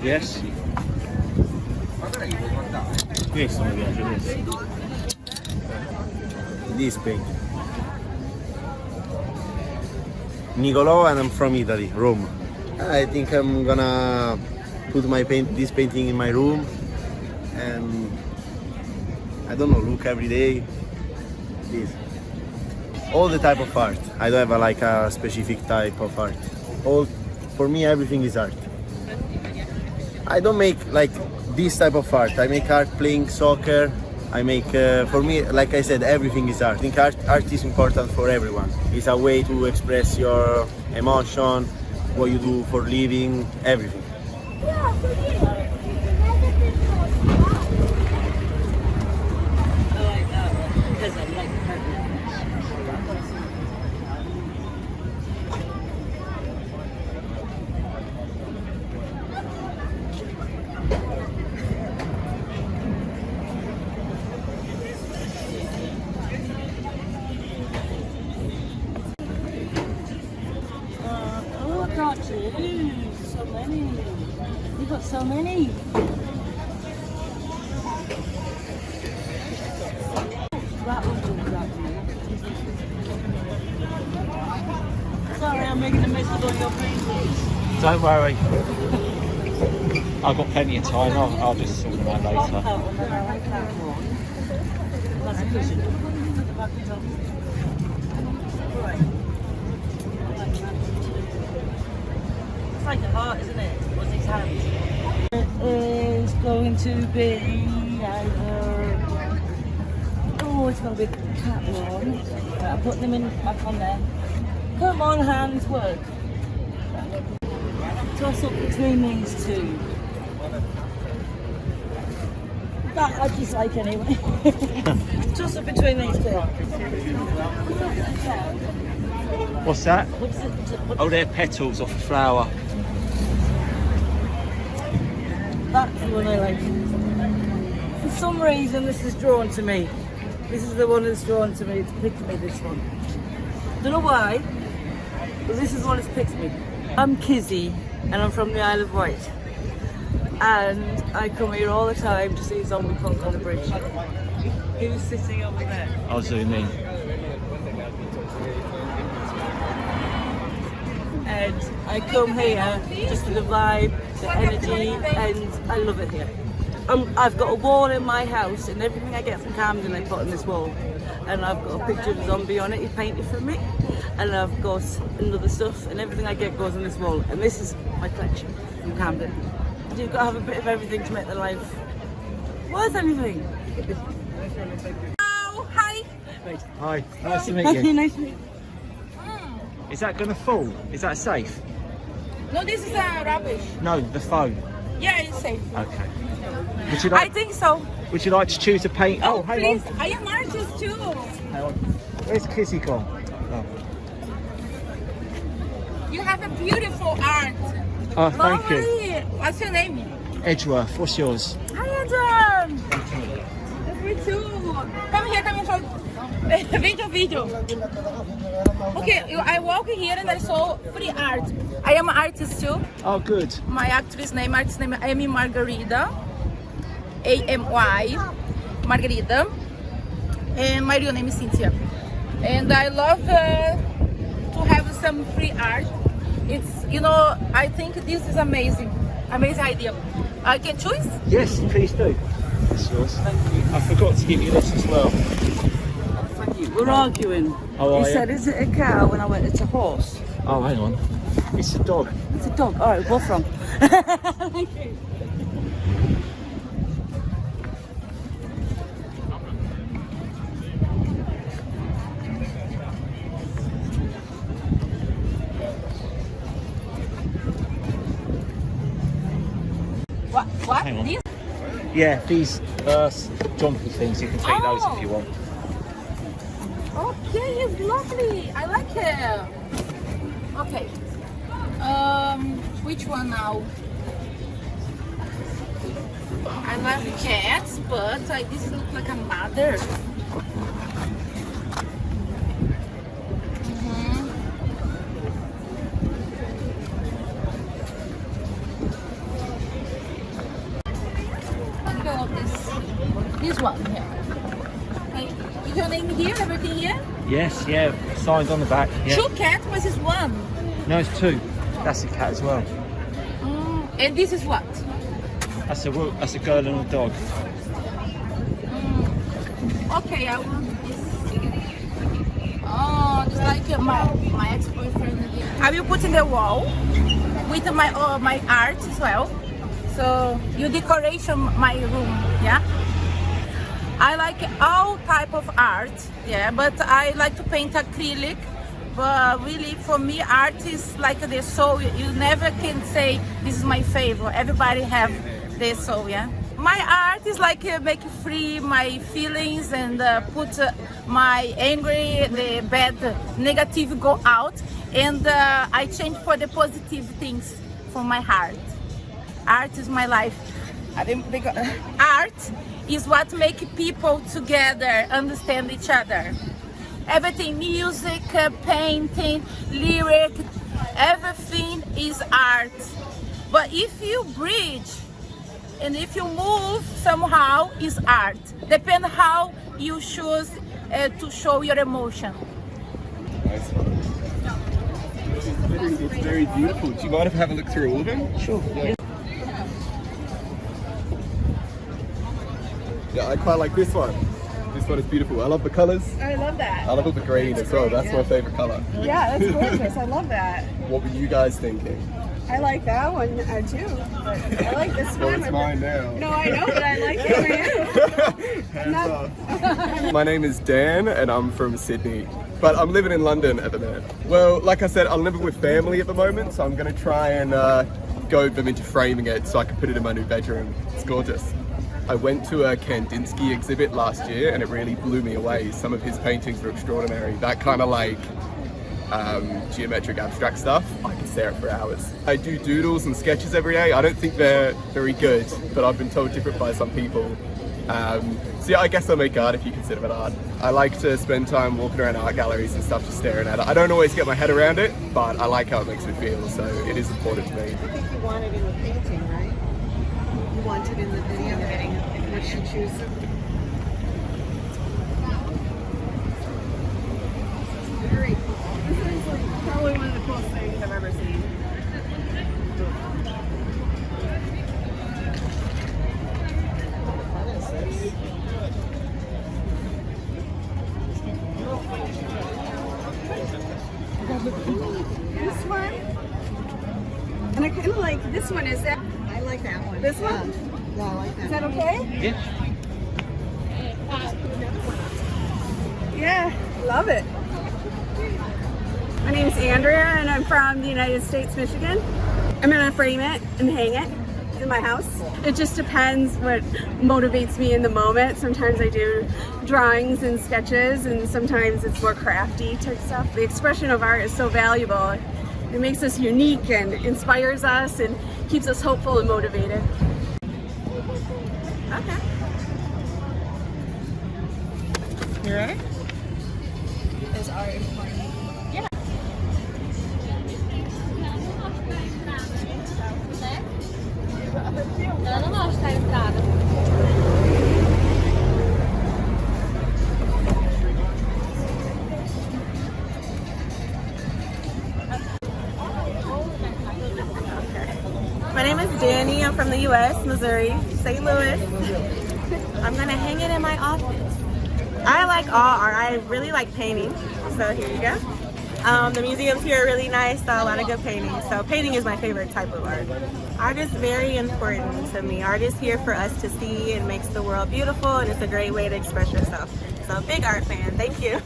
Yes. Questo mi piace, questo. This page. Nicolò, and I'm from Italy, Rome. I think I'm gonna put this painting in my room, and I don't know, look every day. This. All the type of art. I don't have like a specific type of art. For me, everything is art. I don't make like this type of art. I make art playing soccer. I make, for me, like I said, everything is art. I think art is important for everyone. It's a way to express your emotion, what you do for living, everything. So many. You got so many. Sorry, I'm making a mess of all your paintings. Don't worry. I've got plenty of time. I'll just sort them out later. That's a cushion. It's like a heart, isn't it? What's his hands? It is going to be either... Oh, it's going to be the cat one. Right, I'll put them in back on there. Come on, hands, work. Toss up between these two. That I just like anyway. Toss up between these two. What's that? What's it? Oh, they're petals off a flower. That's the one I like. For some reason, this is drawn to me. This is the one that's drawn to me. It's picked me, this one. Don't know why, but this is the one that's picked me. I'm Kizzy, and I'm from the Isle of Wight. And I come here all the time to see Zombie Punk on the bridge. Who's sitting over there? I'll zoom in. And I come here just for the vibe, the energy, and I love it here. I've got a wall in my house, and everything I get from Camden I put on this wall. And I've got a picture of a zombie on it, he painted for me. And I've got another stuff, and everything I get goes on this wall. And this is my collection from Camden. You've got to have a bit of everything to make the life worth anything. Oh, hi. Right. Hi, nice to meet you. Nice to meet you. Is that going to fall? Is that safe? No, this is rubbish. No, the phone. Yeah, it's safe. Okay. Would you I like? think so. Would you like to choose a paint? Oh, hang please. on. I am artist too. Hang on. Where's Kizzy gone? Oh. You have a beautiful art. Oh, thank you. Lovely. What's your name? Edgeworth, what's yours? Hi, Adam. Me too. Come here, Video, video. Okay, I walk here and I saw free art. I am an artist too. Oh, good. My artist name Amy Margarida. AMY Margarida. And my real name is Cynthia. And I love to have some free art. It's, I think this is amazing. Amazing idea. I can choose? Yes, please do. That's yours. Thank you. I forgot to give you this as well. Thank you. We're arguing. Oh, he said, is it a cow? When I went, it's a horse. Oh, hang on. It's a dog. It's a dog. All right, both wrong. Thank you. What? Hang on. This? Yeah, these Jompiy things, you can take those if you want. Okay, it's lovely. I like it. Okay. Which one now? I love cats, but this looks like a mother. Look at all this one here. Okay. Is your name here? Everything here? Yes, yeah, signs on the back. Yeah. 2 cats, but it's 1. No, it's 2. That's a cat as well. And this is what? That's a girl and a dog. Okay, I want this. Oh, it's like my ex-boyfriend. I will put in the wall with my art as well. So you decoration my room, yeah. I like all type of art, yeah, but I like to paint acrylic. But really, for me, art is like the soul. You never can say this is my favorite. Everybody have their soul, yeah. My art is like make free my feelings and put my angry, the bad, negative go out, and I change for the positive things from my heart. Art is my life. Art is what makes people together understand each other. Everything, music, painting, lyric, everything is art. But if you bridge and if you move somehow, is art. Depends how you choose to show your emotion. Nice one. It's very beautiful. Do you mind if I have a look through all of them? Sure. Yeah. Yeah, I quite like this one. This one is beautiful. I love the colours. I love that. I love all the green as well. That's my favourite colour. Yeah, that's gorgeous. I love that. What were you guys thinking? I like that one too. But I like this Well, one. it's mine now. No, I know, but I like it for you. Hands off. My name is Dan and I'm from Sydney, but I'm living in London at the minute. Well, like I said, I'm living with family at the moment, so I'm going to try and go them into framing it so I can put it in my new bedroom. It's gorgeous. I went to a Kandinsky exhibit last year and it really blew me away. Some of his paintings were extraordinary. That kind of like geometric abstract stuff, I can stare at for hours. I do doodles and sketches every day. I don't think they're very good, but I've been told different by some people. So yeah, I guess I make art if you consider it art. I like to spend time walking around art galleries and stuff just staring at it. I don't always get my head around it, but I like how it makes me feel, so it is important to me. I think you want it in the painting, right? You want it in the video. What you choose. Very cool. This is like probably one of the coolest things I've ever seen. This one, and I kind of like this one. Is that? I like that one. This one? Yeah, I like that. Is that okay? Yeah. Yeah, love it. My name's Andrea and I'm from the United States, Michigan. I'm gonna frame it and hang it in my house. It just depends what motivates me in the moment. Sometimes I do drawings and sketches and sometimes it's more crafty type stuff. The expression of art is so valuable. It makes us unique and inspires us and keeps us hopeful and motivated. Okay. You ready? Is art important? Yeah. Ela não gosta da entrada. My name is Danny. I'm from the U.S., Missouri, St. Louis. I'm gonna hang it in my office. I like all art. I really like painting. So here you go. The museums here are really nice. So a lot of good paintings. So painting is my favorite type of art. Art is very important to me. Art is here for us to see. It makes the world beautiful, and it's a great way to express yourself. So big art fan. Thank you.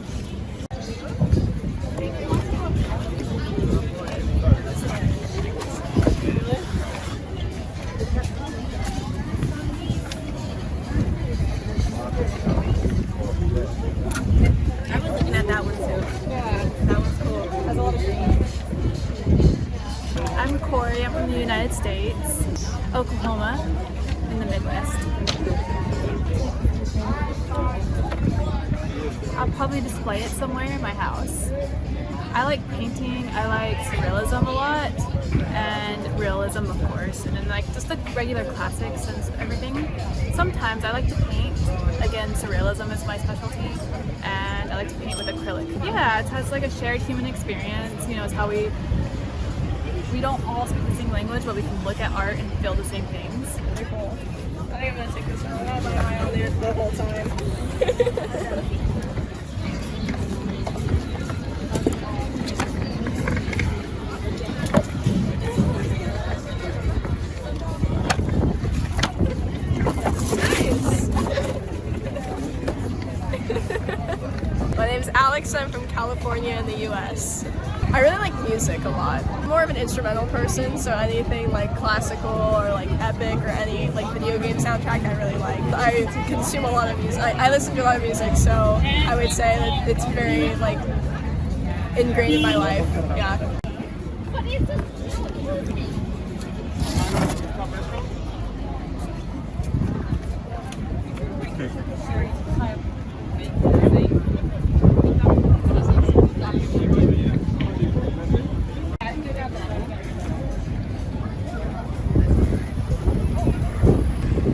I was looking at that one too. Yeah. That one's cool. It has a lot of green. I'm Corey. I'm from the United States, Oklahoma, and in the Midwest. I'll probably display it somewhere in my house. I like painting, I like surrealism a lot, and realism of course, and then like just the regular classics and everything. Sometimes I like to paint, again surrealism is my specialty, and I like to paint with acrylic. Yeah, it has like a shared human experience, you know, it's how we don't all speak the same language, but we can look at art and feel the same things. Very cool. I think I'm gonna take this one. I have my eye on there the whole time. My name's Alex, I'm from California in the US. I really like music a lot. I'm more of an instrumental person, so anything like classical or like epic or any like video game soundtrack I really like. I consume a lot of music. I listen to a lot of music, so I would say that it's very like ingrained in my life. Yeah.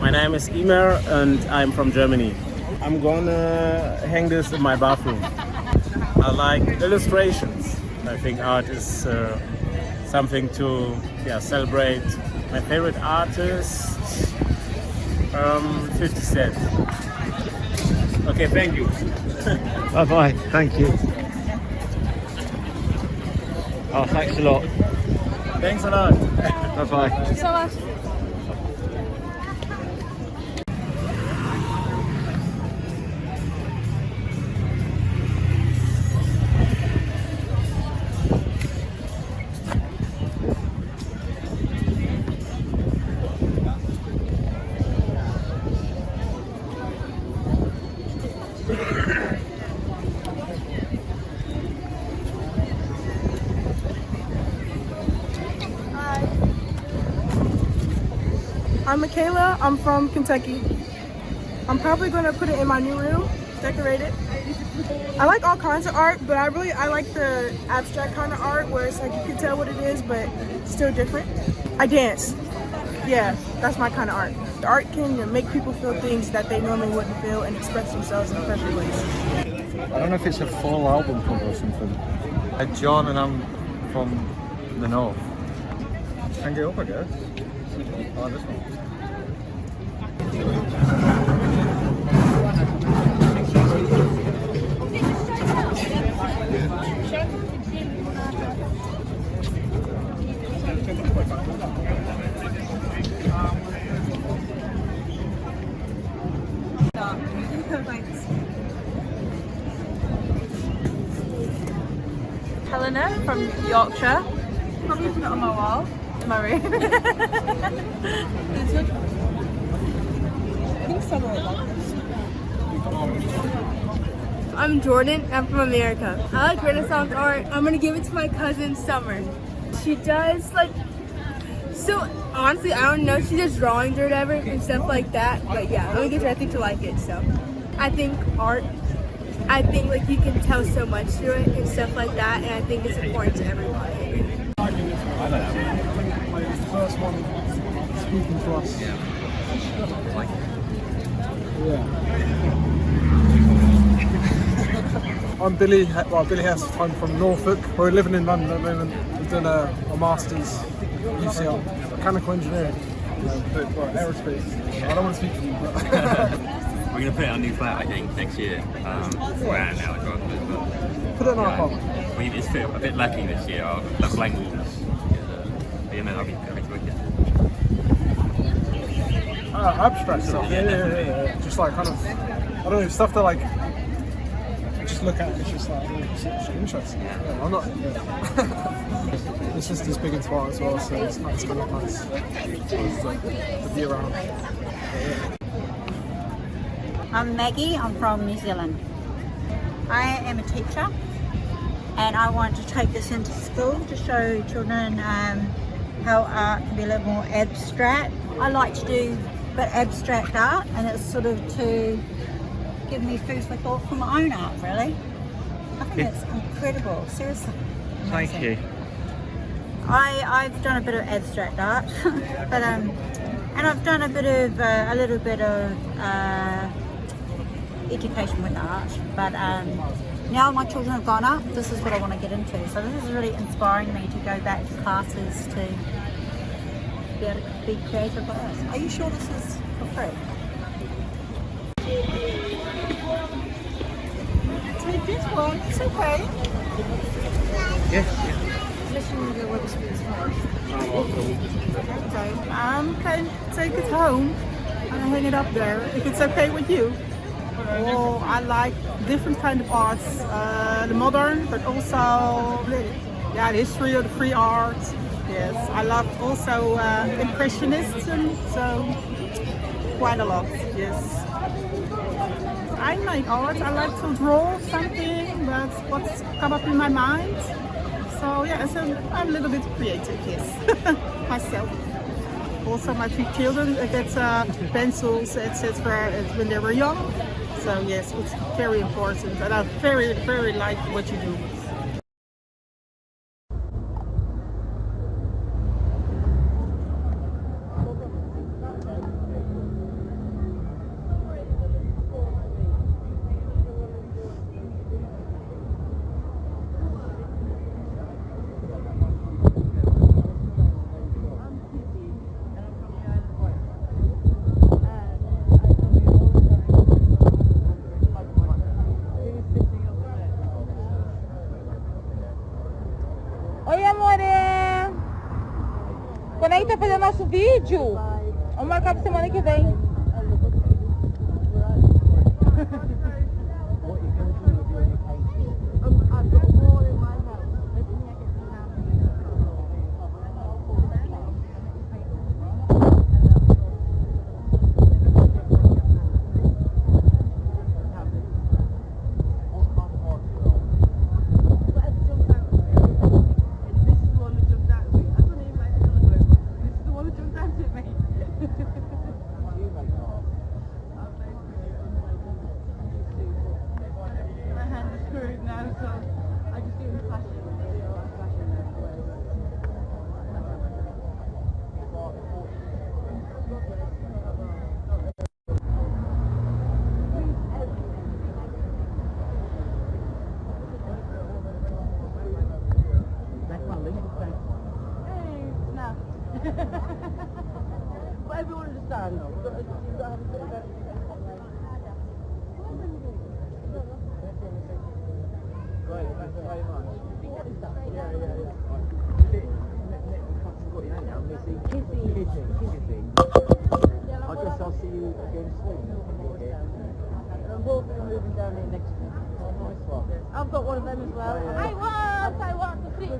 My name is Imer and I'm from Germany. I'm gonna hang this in my bathroom. I like illustrations. I think art is something to celebrate. My favorite artist, 50 Cent. Okay, thank you. Bye bye, thank you. Oh, thanks a lot. Thanks a lot. Bye bye. Thank you so much. I'm Michaela, I'm from Kentucky. I'm probably gonna put it in my new room, decorate it. I like all kinds of art, but I like the abstract kind of art where it's like you can tell what it is, but still different. I dance. Yeah, that's my kind of art. The art can make people feel things that they normally wouldn't feel and express themselves in perfect ways. I don't know if it's a full album cover or something. John and I'm from the north. Hang it up, I guess. Oh, this one. Helena from Yorkshire. Probably put it on my wall in my room. I think someone would like this. I'm Jordan, I'm from America. I like Renaissance art. I'm gonna give it to my cousin Summer. She does so honestly, I don't know, she does drawings or whatever and stuff like that, but yeah, I'm gonna give her, I think she'll like it, so. I think art, I think you can tell so much through it and stuff like that, and I think it's important to everybody. I don't know. It's the first one speaking to us. I'm Billy. Billy Hess. I'm from Norfolk. We're living in London at the moment. We're doing a master's UCL, mechanical engineering, aerospace. I don't want to speak for you, but we're going to put it on a new flat, I think, next year. We're out now as well. Put it in our apartment. It's a bit lacking this year. Our blank walls. But yeah, I'll be wicked. Abstract stuff. Yeah. Just kind of, I don't know, stuff that just look at it. It's just it's interesting. Yeah, I'm not. Yeah. It's just this big into art as well, so it's kind of nice to be around. I'm Maggie. I'm from New Zealand. I am a teacher, and I want to take this into school to show children how art can be a little more abstract. I like to do but abstract art, and it's sort of to give me food for thought for my own art, really. I think it's incredible, seriously. Amazing. Thank you. I've done a bit of abstract art, but and I've done a little bit of education with art, but now my children have gone up, this is what I want to get into. So this is really inspiring me to go back to classes to be able to be creative with this. Are you sure this is for free? Take this one, it's okay. Yes. Okay, take it home and hang it up there, if it's okay with you. Oh, I like different kind of arts, the modern, but also the history of the free art. Yes, I love also impressionism, so quite a lot. Yes, I like art. I like to draw something. That's what's come up in my mind. So yeah, so I'm a little bit creative. Yes, myself. Also, my 3 children get pencils, etc. when they were young. So yes, it's very important, and I very, very like what you do. Quando a gente vai fazer nosso vídeo, vamos marcar pra semana que vem. But everyone understands. Great, thanks very much. What is that? Yeah. Kizzy. I guess I'll see you again soon. And we'll be moving down here next week. Nice one. I've got one of them as well. Yeah. I want to see.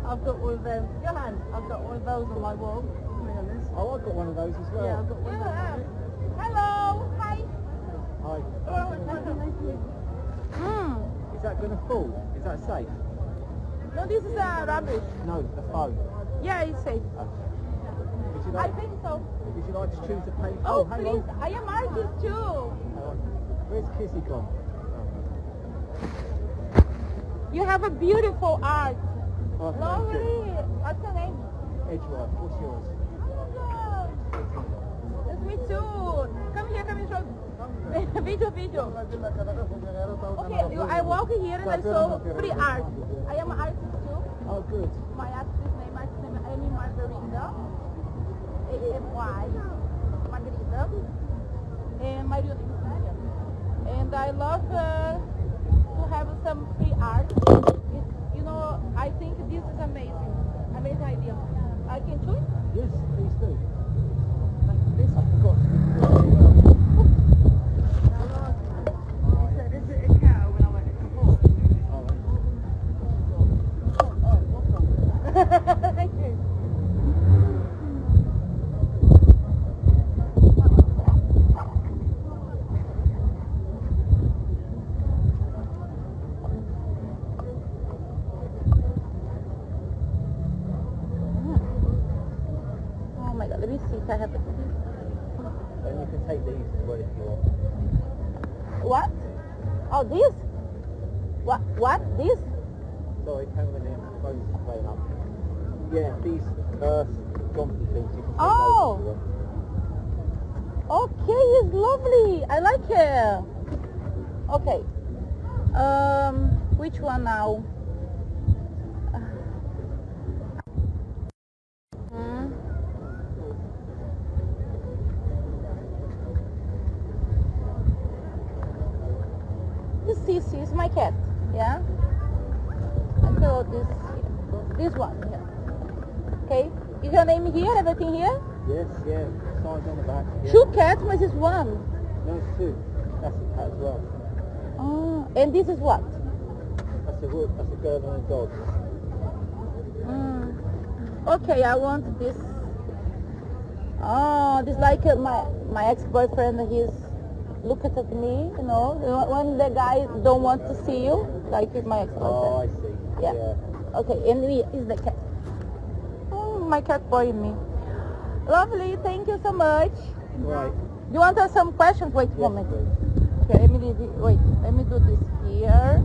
I've got one of them. Your hand. I've got one of those on my wall. Oh, I've got one of those as well. Yeah, I've got one of those. Hello, hi. Hi. Nice to meet you. Is that going to fall? Is that safe? No, this is rubbish. No, the phone. Yeah, it's safe. Would you I like, think so. would you like to choose a paper? Oh, hang please. on. I am artist too. Where's Kizzy gone? You have a beautiful art. Oh, thank Lovely. you. What's your name? Edgeworth, what's yours? That's me too. Come here, show. Video. Okay, I walk here and I saw free art. I am an artist too. Oh, good. My artist name is Amy Margarita. A-M-Y. Margarita. And my real name is Nadia. And I love to have some free art. I think this is amazing. Amazing idea. I can choose? Yes, please do. This I forgot to do. Is it a cow when I went to support? Thank you. Oh my god, let me see if I have it. And you can take these as well if you want. What? Oh, this? What? This? Sorry, Cameron here. Phone is playing up. Yeah, these Jompiy things you can take Oh! those if you want. Okay, it's lovely. I like it. Okay. Which one now? This is my cat. Yeah. I put this one here. Okay. Is your name here? Everything here? Yes, yeah. Signs on the back. Yeah. Two cats, but it's one. No, it's two. That's a cat as well. Oh, and this is what? That's a girl and a dog. Okay, I want this. Oh, this like my ex-boyfriend. He's looking at me, you know, when the guy don't want to see you, like my ex-boyfriend. Oh, I see. Yeah. Okay, and me is the cat. Oh, my cat boy and me. Lovely, thank you so much. Right. You want to ask some questions? Wait a moment. Okay, let me do this here.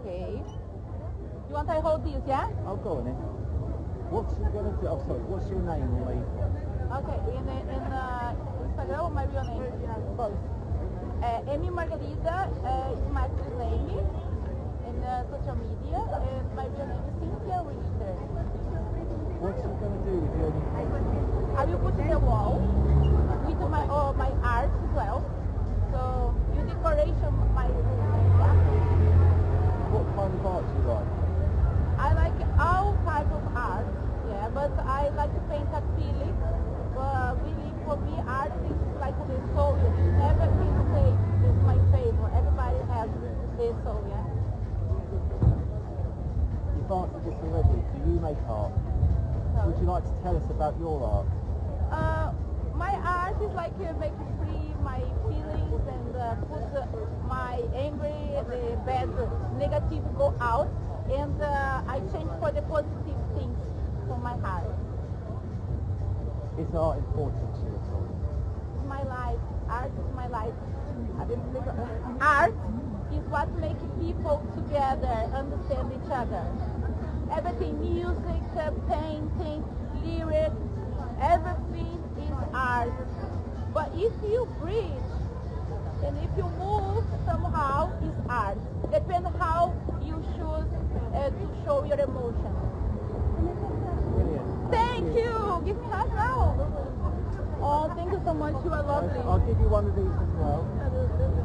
Okay. You want I hold this, yeah? Oh, go on then. What's you gonna do? Oh, sorry. What's your name or where you from? Okay, in Instagram or my real name? Both. Amy Margarida is my actual name in social media, and my real name is Cynthia Richter. What's you gonna do with your? I will put in the wall with my art as well. So you decoration my room. What kind of art do you like? I like all type of art. Yeah, but I like to paint acrylic. But really, for me, art is like the soul. You never can say this is my favorite. Everybody has their soul, yeah. You've answered this already. Do you make art? Would you like to tell us about your art? My art is like make free my feelings and put my angry, the bad, negative go out, and I change for the positive things from my heart. Is art important to you at all? It's my life. Art is my life. Art is what makes people together understand each other. Everything, music, painting, lyrics, everything is art. But if you breathe and if you move somehow, it's art. Depends how you choose to show your emotion. Thank you. Give me a hug now. Oh, thank you so much. You are lovely. I'll give you one of these as well.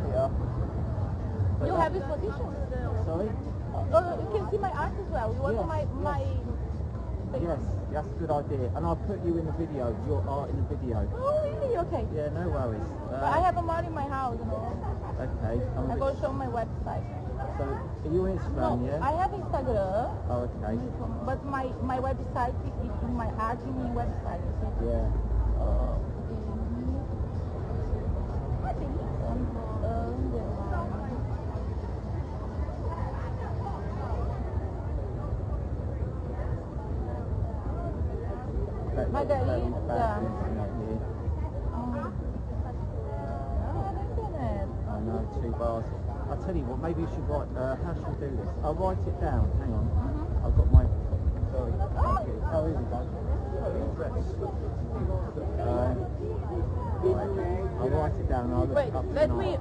Here. You have exposition? Sorry? You can see my art as well. You want my Yes, that's a good idea. And I'll put you in the video, your art in the video. Oh, really? Okay. Yeah, no worries. But I have a art in my house, you know. Okay. I go show my website. So, are you Instagram, No, yeah? I have Instagram. Oh, okay. But my website is my art in my website. Yeah. Margarida. I know, 2 bars. I'll tell you what, maybe you should write, how should we do this? I'll write it down, hang on. I've got my, sorry, thank you. Oh, here we go. Right. I'll write it down and I'll look it up. Wait, let me...